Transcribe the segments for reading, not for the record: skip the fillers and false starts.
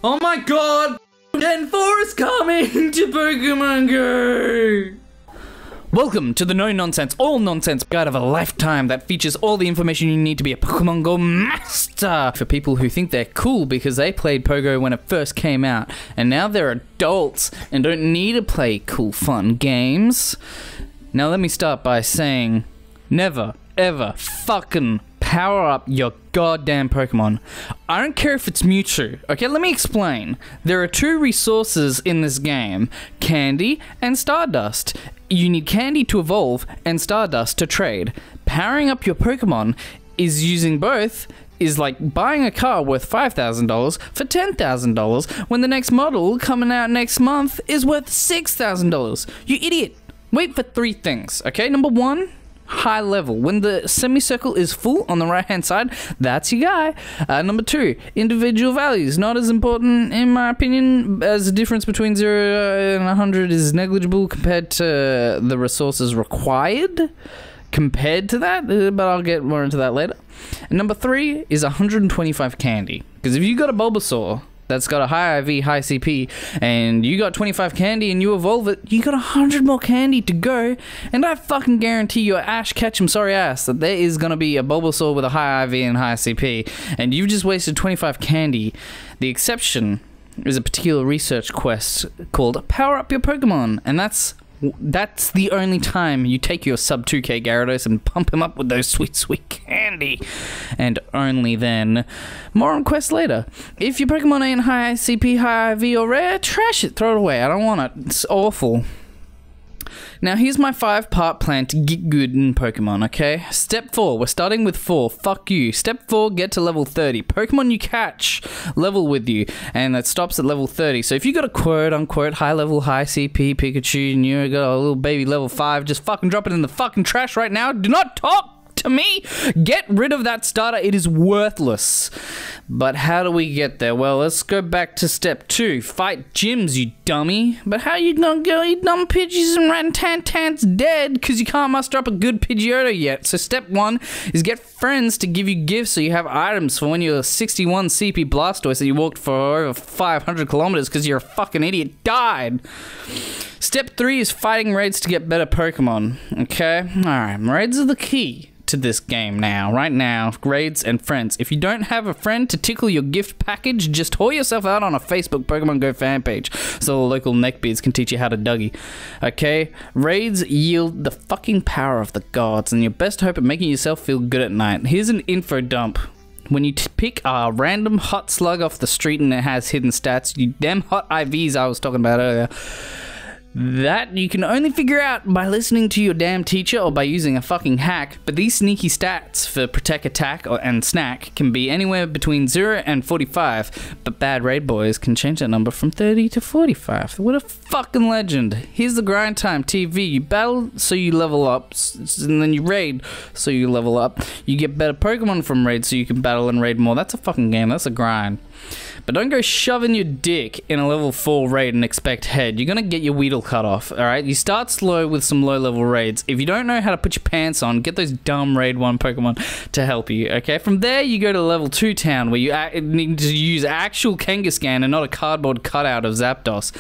Oh my god! Gen 4 is coming to Pokemon Go! Welcome to the no-nonsense, all-nonsense guide of a lifetime that features all the information you need to be a Pokemon Go master! For people who think they're cool because they played Pogo when it first came out, and now they're adults and don't need to play cool, fun games. Now let me start by saying, never, ever fucking power up your goddamn Pokemon. I don't care if it's Mewtwo. Okay, let me explain. There are two resources in this game, Candy and Stardust. You need Candy to evolve and Stardust to trade. Powering up your Pokemon is using both is like buying a car worth $5,000 for $10,000 when the next model coming out next month is worth $6,000. You idiot. Wait for three things, okay? Number one, high level. When the semicircle is full on the right hand side, that's your guy. Number two, individual values. Not as important in my opinion, as the difference between 0 and 100 is negligible compared to the resources required compared to that, but I'll get more into that later. And number three is 125 candy, because if you got a Bulbasaur that's got a high IV, high CP, and you got 25 candy and you evolve it, you got 100 more candy to go, and I fucking guarantee your Ash Ketchum sorry ass that there is gonna be a Bulbasaur with a high IV and high CP, and you've just wasted 25 candy. The exception is a particular research quest called Power Up Your Pokemon, and that's the only time you take your sub 2k Gyarados and pump him up with those sweet, sweet candy. And only then. More on quests later. If your Pokemon ain't high CP, high IV, or rare, trash it, throw it away. I don't want it. It's awful. Now here's my 5-part plan to get good in Pokemon, okay? Step 4, we're starting with 4, fuck you. Step 4, get to level 30. Pokemon you catch level with you, and that stops at level 30. So if you got a quote-unquote high-level, high-CP Pikachu, and you got a little baby level 5, just fucking drop it in the fucking trash right now. Do not talk to me! Get rid of that starter, it is worthless. But how do we get there? Well, let's go back to step 2. Fight gyms, you dummy. But how you gonna go, you dumb Pidgeys and Rattantant's dead because you can't muster up a good Pidgeotto yet. So step 1 is get friends to give you gifts so you have items for when you're 61 CP Blastoise that you walked for over 500 kilometers because you're a fucking idiot died. Step 3 is fighting raids to get better Pokemon. Okay? Alright, raids are the key to this game now, right now, raids and friends. If you don't have a friend to tickle your gift package, just haul yourself out on a Facebook Pokemon Go fan page so the local neckbeards can teach you how to Dougie. Okay? Raids yield the fucking power of the gods and your best hope at making yourself feel good at night. Here's an info dump. When you pick a random hot slug off the street and it has hidden stats, you damn hot IVs I was talking about earlier, that you can only figure out by listening to your damn teacher or by using a fucking hack, but these sneaky stats for Protect, Attack, and Snack can be anywhere between 0 and 45, but bad raid boys can change that number from 30 to 45. What a fucking legend. Here's the grind time TV. You battle so you level up, and then you raid so you level up. You get better Pokemon from raid so you can battle and raid more. That's a fucking game. That's a grind. But don't go shoving your dick in a level 4 raid and expect head. You're gonna get your Weedle cut off, alright? You start slow with some low level raids. If you don't know how to put your pants on, get those dumb raid 1 Pokemon to help you, okay? From there, you go to level 2 town where you need to use actual Kangaskhan and not a cardboard cutout of Zapdos.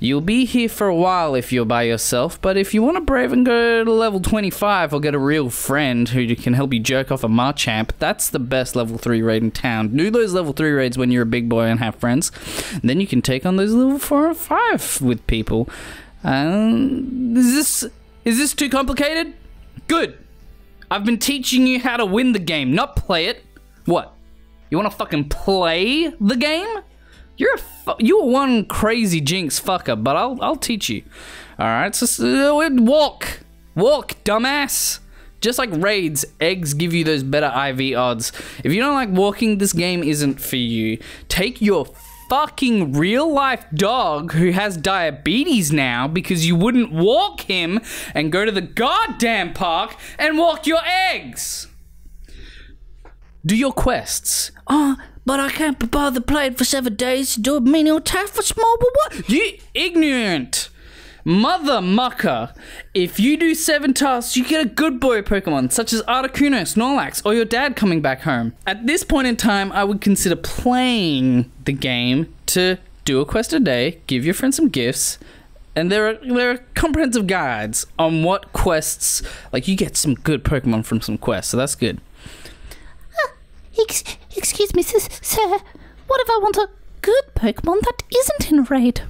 You'll be here for a while if you're by yourself, but if you want to brave and go to level 25 or get a real friend who can help you jerk off a Marchamp, that's the best level 3 raid in town. Do those level 3 raids when you're a big boy and have friends. Then you can take on those level 4 or 5 with people. Is this too complicated? Good. I've been teaching you how to win the game, not play it. What? You want to fucking play the game? You're one crazy jinx fucker, but I'll teach you. All right, so walk, dumbass. Just like raids, eggs give you those better IV odds. If you don't like walking, this game isn't for you. Take your fucking real-life dog who has diabetes now because you wouldn't walk him and go to the goddamn park and walk your eggs. Do your quests. Oh, but I can't be bothered playing for 7 days to do a menial task for small. What? You ignorant. Mother mucker! If you do 7 tasks, you get a good boy Pokemon, such as Articuno, Snorlax, or your dad coming back home. At this point in time, I would consider playing the game to do a quest a day, give your friend some gifts, and there are comprehensive guides on what quests, like you get some good Pokemon from some quests, so that's good. Excuse me, sir. What if I want a good Pokemon that isn't in raid?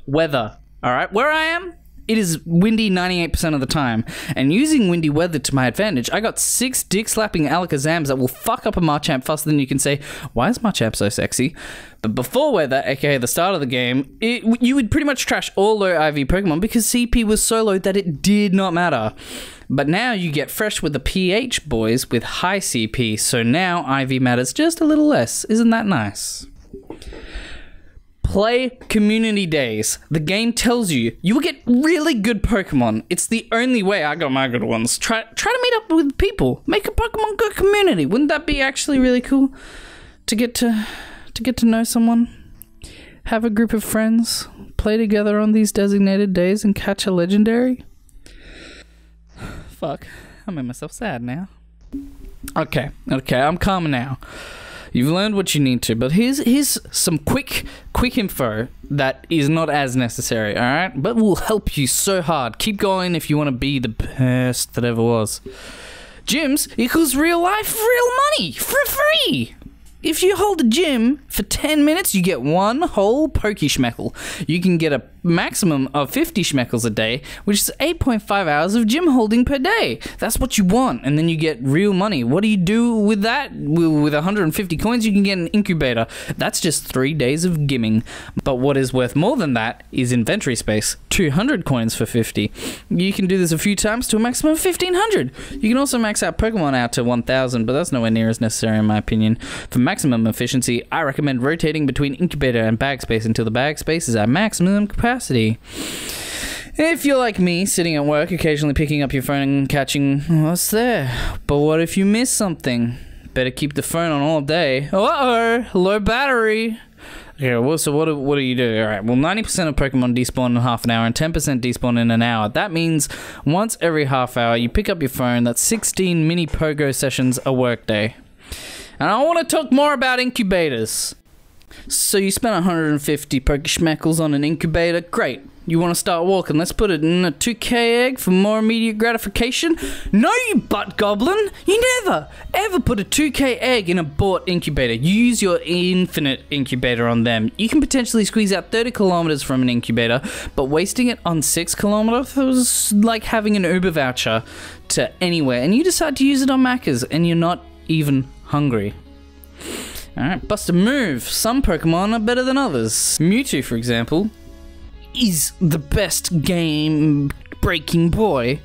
Weather. Alright, where I am, it is windy 98% of the time, and using windy weather to my advantage, I got 6 dick-slapping Alakazams that will fuck up a Machamp faster than you can say, why is Machamp so sexy? But before weather, aka the start of the game, you would pretty much trash all low IV Pokemon because CP was so low that it did not matter. But now you get fresh with the PH boys with high CP, so now IV matters just a little less. Isn't that nice? Play community days. The game tells you will get really good Pokemon. It's the only way I got my good ones. Try to meet up with people. Make a Pokemon Go community. Wouldn't that be actually really cool? To get to know someone, have a group of friends, play together on these designated days and catch a legendary. Fuck, I made myself sad now. Okay, I'm calm now. You've learned what you need to, but here's some quick info that is not as necessary, alright? But will help you so hard. Keep going if you want to be the best that ever was. Gyms equals real life, real money, for free! If you hold a gym for 10 minutes, you get 1 whole Pokeschmeckle. You can get a maximum of 50 Schmeckles a day, which is 8.5 hours of gym holding per day. That's what you want, and then you get real money. What do you do with that? With 150 coins, you can get an incubator. That's just 3 days of gimming. But what is worth more than that is inventory space. 200 coins for 50. You can do this a few times to a maximum of 1500. You can also max out Pokemon out to 1000, but that's nowhere near as necessary in my opinion. For maximum efficiency, I recommend rotating between incubator and bag space until the bag space is at maximum capacity. If you're like me, sitting at work, occasionally picking up your phone and catching what's there. But what if you miss something? Better keep the phone on all day. Uh-oh, low battery. Okay, well, so what do you do? Alright, well, 90% of Pokemon despawn in half an hour and 10% despawn in an hour. That means once every half hour, you pick up your phone. That's 16 mini Pogo sessions a workday. And I want to talk more about incubators. So you spent 150 Pokeschmeckles on an incubator. Great. You want to start walking. Let's put it in a 2k egg for more immediate gratification. No, you butt goblin. You never, ever put a 2k egg in a bought incubator. You use your infinite incubator on them. You can potentially squeeze out 30 kilometers from an incubator, but wasting it on 6 kilometers was like having an Uber voucher to anywhere. And you decide to use it on Macca's and you're not even hungry. Alright, bust a move. Some Pokemon are better than others. Mewtwo, for example, is the best game-breaking boy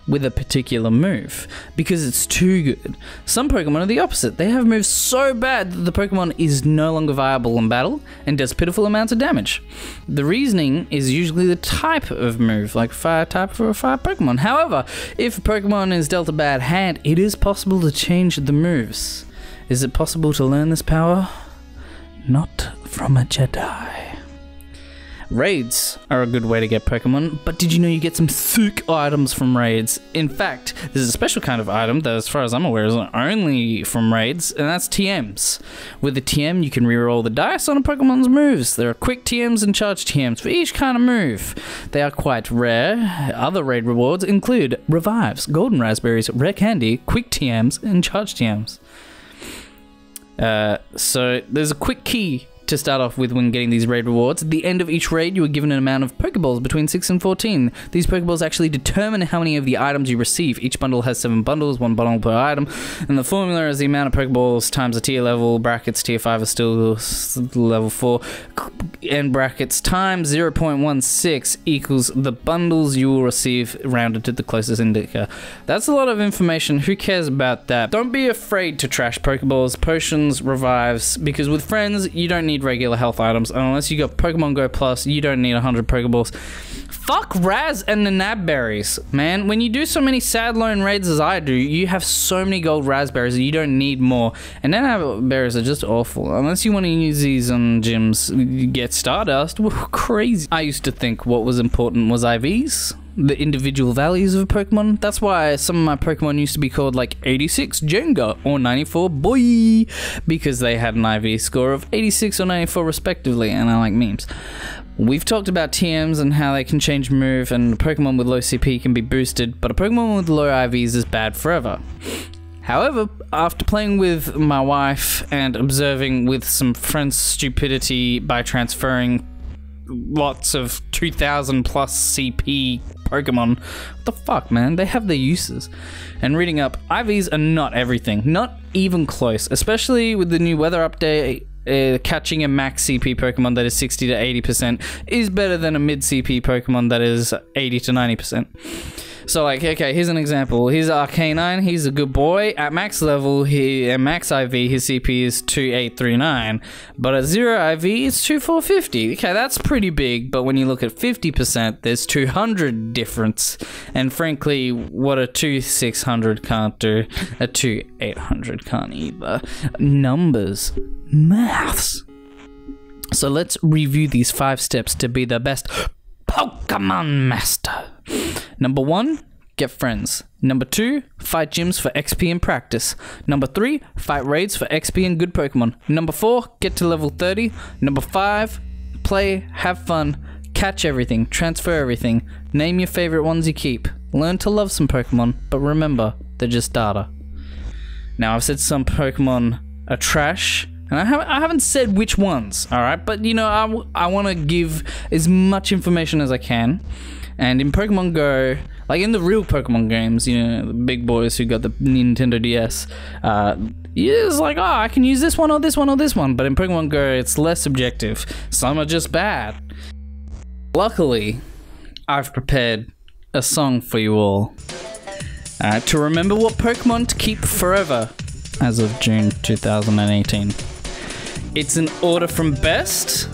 with a particular move because it's too good. Some Pokemon are the opposite. They have moves so bad that the Pokemon is no longer viable in battle and does pitiful amounts of damage. The reasoning is usually the type of move, like fire type for a fire Pokemon. However, if a Pokemon is dealt a bad hand, it is possible to change the moves. Is it possible to learn this power? Not from a Jedi. Raids are a good way to get Pokemon, but did you know you get some sick items from raids? In fact, there's a special kind of item that, as far as I'm aware, is only from raids, and that's TMs. With a TM, you can reroll the dice on a Pokemon's moves. There are quick TMs and charge TMs for each kind of move. They are quite rare. Other raid rewards include revives, golden raspberries, rare candy, quick TMs, and charge TMs. So there's a quick key to start off with when getting these raid rewards. At the end of each raid, you are given an amount of Pokeballs between 6 and 14. These Pokeballs actually determine how many of the items you receive. Each bundle has 7 bundles, 1 bundle per item, and the formula is the amount of Pokeballs times the tier level, brackets tier 5 is still level 4, and brackets times 0.16 equals the bundles you will receive rounded to the closest indicator. That's a lot of information. Who cares about that? Don't be afraid to trash Pokeballs, potions, revives, because with friends, you don't need regular health items, and unless you got Pokemon Go Plus, you don't need 100 Pokeballs. Fuck Raz and the Nab berries, man. When you do so many sad lone raids as I do, you have so many gold raspberries that you don't need more. And then Nab berries are just awful. Unless you want to use these on gyms, you get Stardust. Whoa, crazy. I used to think what was important was IVs. The individual values of Pokemon. That's why some of my Pokemon used to be called like 86 Jenga or 94 Boy, because they had an IV score of 86 or 94 respectively, and I like memes. We've talked about TMs and how they can change move, and a Pokemon with low CP can be boosted, but a Pokemon with low IVs is bad forever. However, after playing with my wife and observing with some friends' stupidity by transferring lots of 2000 plus CP Pokemon, what the fuck, man? They have their uses. And reading up, IVs are not everything, not even close, especially with the new weather update. Catching a max CP Pokemon that is 60 to 80% is better than a mid CP Pokemon that is 80 to 90%. So like, okay, here's an example. Here's Arcanine, he's a good boy. At max level, at max IV, his CP is 2839. But at 0 IV, it's 2450. Okay, that's pretty big, but when you look at 50%, there's 200 difference. And frankly, what a 2600 can't do, a 2800 can't either. Numbers. Maths. So let's review these 5 steps to be the best Pokemon Master. Number 1, get friends. Number 2, fight gyms for XP and practice. Number 3, fight raids for XP and good Pokemon. Number 4, get to level 30. Number 5, play, have fun, catch everything, transfer everything, name your favorite ones you keep. Learn to love some Pokemon, but remember, they're just data. Now, I've said some Pokemon are trash, and I haven't said which ones, alright? But, you know, I want to give as much information as I can. And in Pokemon Go, like in the real Pokemon games, you know, the big boys who got the Nintendo DS, it's like, oh, I can use this one or this one or this one. But in Pokemon Go, it's less subjective. Some are just bad. Luckily, I've prepared a song for you all. To remember what Pokemon to keep forever as of June 2018. It's in order from best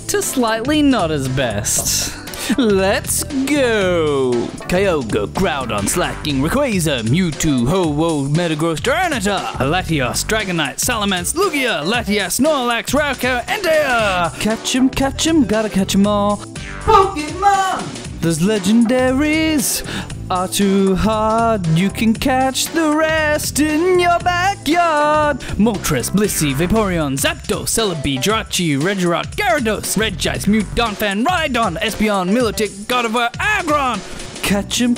to slightly not as best. Let's go! Kyogre, Groudon, Slacking, Rayquaza, Mewtwo, Ho-Oh, Metagross, Tyranitar, Latios, Dragonite, Salamence, Lugia, Latias, Snorlax, Raukou, Entei! Catch 'em, gotta catch 'em all. Pokemon! Those legendaries are too hard. You can catch the rest in your backyard. Moltres, Blissey, Vaporeon, Zapdos, Celebi, Jirachi, Regirock, Gyarados, Regice, Mute, Donphan, Rhydon, Espeon, Milotic, Gardevoir, Aggron. Catch 'em,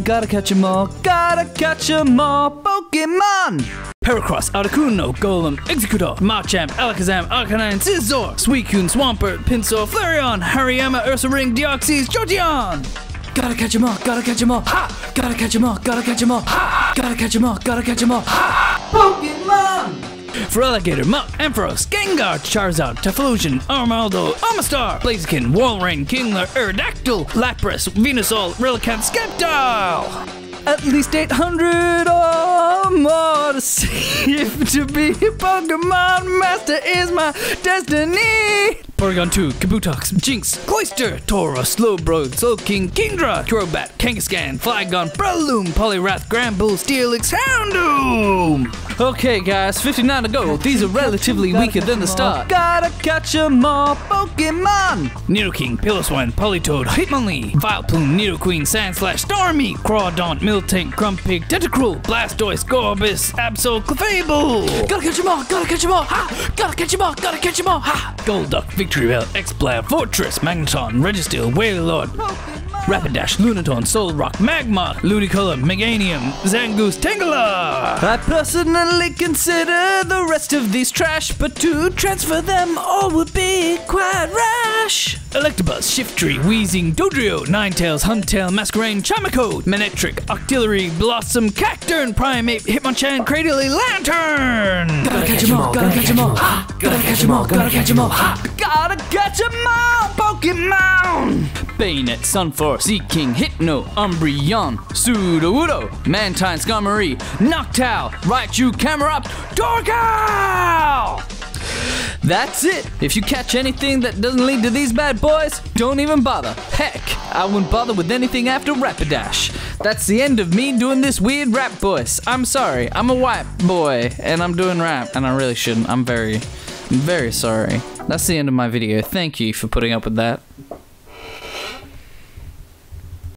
gotta catch 'em all. Gotta catch 'em all, Pokemon! Heracross, Articuno, Golem, Exeggutor, Machamp, Alakazam, Arcanine, Scizor, Suicune, Swampert, Pinsir, Flareon, Hariyama, Ursaring, Deoxys, Jolteon! Gotta catch 'em all, gotta catch 'em all, ha! Gotta catch 'em all, gotta catch 'em all, ha! Gotta catch 'em all, gotta catch 'em all, ha! Pokemon! Feraligatr, Muk, Ampharos, Gengar, Charizard, Typhlosion, Armaldo, Omastar, Blaziken, Walrein, Kingler, Aerodactyl, Lapras, Venusaur, Relicanth, Sceptile! At least 800 or more to see if to be a Pokemon Master is my destiny! Porygon 2, Kabutox, Jinx, Cloyster, Tauros, Slowbro, Slowking, Kingdra, Crobat, Kangaskhan, Flygon, Breloom, Poliwrath, Granbull, Steelix, Houndoom! Okay guys, 59 to go. These are relatively weaker than the start. Gotta catch 'em all, Pokemon! Nidoking, Piloswine, Politoed, Hitmonlee, Vileplume, Nidoqueen, Sandslash, Stormy, Crawdaunt, Miltank, Grumpig, Tentacruel, Blastoise, Gorbis, Absol, Clefable! Gotta catch 'em all, gotta catch 'em all, ha! Gotta catch 'em all, gotta catch 'em all, ha! Golduck, Victreebel, Exploud, Fortress, Magneton, Registeel, Wailord, Rapidash, Lunaton, Solrock, Magmar, Ludicolo, Meganium, Zangoose, Tangela! I personally consider the rest of these trash, but to transfer them all would be quite rash. Electabuzz, Shiftry, Weezing, Dodrio, Ninetales, Huntail, Masquerain, Chamako, Manectric, Octillery, Blossom, Cacturn, Primeape, Hitmonchan, Cradily, Lantern! Gotta catch 'em all, gotta catch 'em all, ha! Gotta catch 'em all, gotta catch 'em all, ha! Gotta catch 'em all, Pokemon! Bayonet, Sunforce, Seaking, Hypno, Umbreon, Sudowoodo, Mantine, Skarmory, Noctowl, Raichu, Camerupt, Torkoal! That's it. If you catch anything that doesn't lead to these bad boys, don't even bother. Heck, I wouldn't bother with anything after Rapidash. That's the end of me doing this weird rap voice. I'm sorry, I'm a white boy, and I'm doing rap, and I really shouldn't. I'm very sorry. That's the end of my video. Thank you for putting up with that.